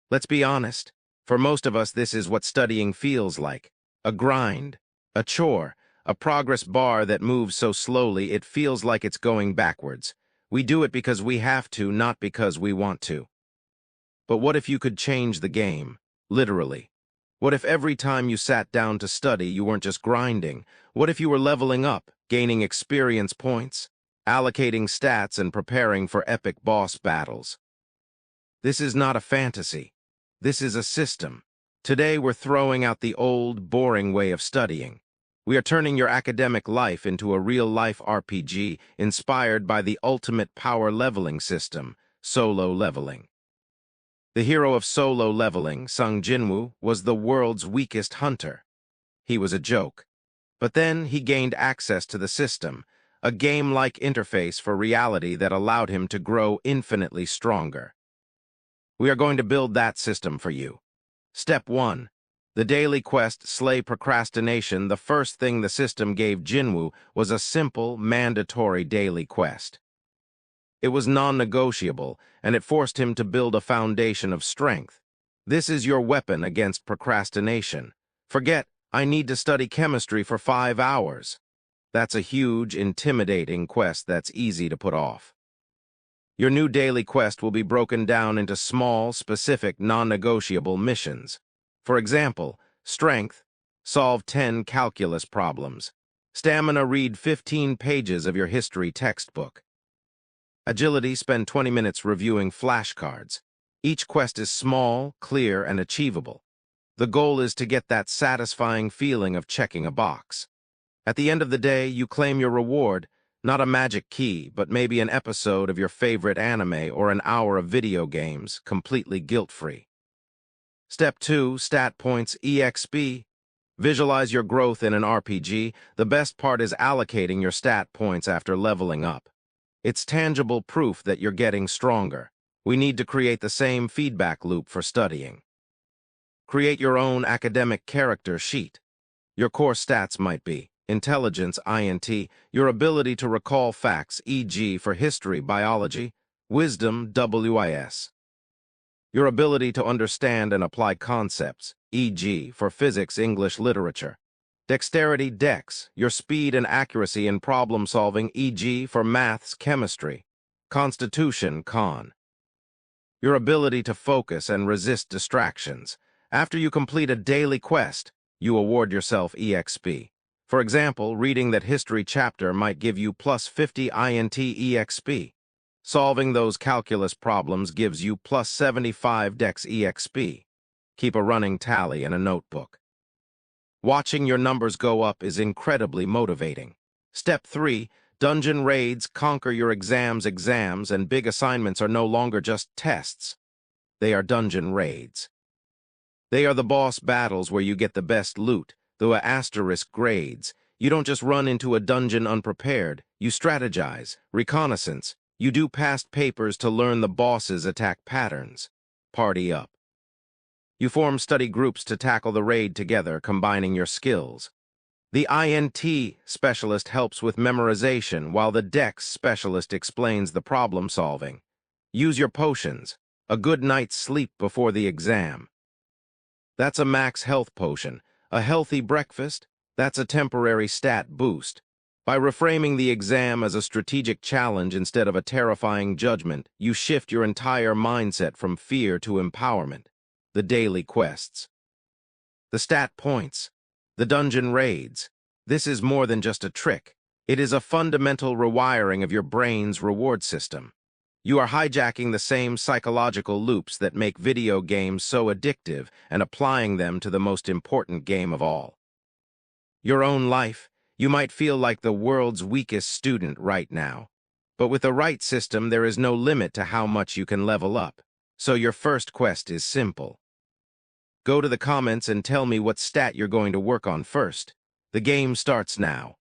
Let's be honest. For most of us, this is what studying feels like. A grind, a chore, a progress bar that moves so slowly it feels like it's going backwards. We do it because we have to, not because we want to. But what if you could change the game? Literally. What if every time you sat down to study, you weren't just grinding? What if you were leveling up, gaining experience points, allocating stats, and preparing for epic boss battles? This is not a fantasy. This is a system. Today, we're throwing out the old, boring way of studying. We are turning your academic life into a real-life RPG inspired by the ultimate power leveling system, solo leveling. The hero of solo leveling, Sung Jinwoo, was the world's weakest hunter. He was a joke. But then he gained access to the system, a game-like interface for reality that allowed him to grow infinitely stronger. We are going to build that system for you. Step 1. The daily quest Slay Procrastination. The first thing the system gave Jinwoo was a simple, mandatory daily quest. It was non-negotiable, and it forced him to build a foundation of strength. This is your weapon against procrastination. Forget, I need to study chemistry for 5 hours. That's a huge, intimidating quest that's easy to put off. Your new daily quest will be broken down into small, specific, non-negotiable missions. For example, strength, solve 10 calculus problems. Stamina, read 15 pages of your history textbook. Agility, spend 20 minutes reviewing flashcards. Each quest is small, clear, and achievable. The goal is to get that satisfying feeling of checking a box. At the end of the day, you claim your reward, not a magic key, but maybe an episode of your favorite anime or an hour of video games, completely guilt-free. Step 2, Stat Points EXP. Visualize your growth in an RPG. The best part is allocating your stat points after leveling up. It's tangible proof that you're getting stronger. We need to create the same feedback loop for studying. Create your own academic character sheet. Your core stats might be intelligence, INT, your ability to recall facts, e.g. for history, biology, wisdom, WIS. Your ability to understand and apply concepts, e.g. for physics, English, literature. Dexterity, Dex, your speed and accuracy in problem-solving, e.g. for maths, chemistry. Constitution, Con. Your ability to focus and resist distractions. After you complete a daily quest, you award yourself EXP. For example, reading that history chapter might give you plus 50 INT EXP. Solving those calculus problems gives you plus 75 Dex EXP. Keep a running tally in a notebook. Watching your numbers go up is incredibly motivating. Step 3, dungeon raids. Conquer your exams. Exams and big assignments are no longer just tests. They are dungeon raids. They are the boss battles where you get the best loot, the asterisk grades. You don't just run into a dungeon unprepared. You strategize, reconnaissance. You do past papers to learn the boss's attack patterns. Party up. You form study groups to tackle the raid together, combining your skills. The INT specialist helps with memorization, while the Dex specialist explains the problem-solving. Use your potions. A good night's sleep before the exam. That's a max health potion. A healthy breakfast? That's a temporary stat boost. By reframing the exam as a strategic challenge instead of a terrifying judgment, you shift your entire mindset from fear to empowerment. The daily quests. The stat points. The dungeon raids. This is more than just a trick. It is a fundamental rewiring of your brain's reward system. You are hijacking the same psychological loops that make video games so addictive and applying them to the most important game of all. Your own life. You might feel like the world's weakest student right now. But with the right system, there is no limit to how much you can level up. So your first quest is simple. Go to the comments and tell me what stat you're going to work on first. The game starts now.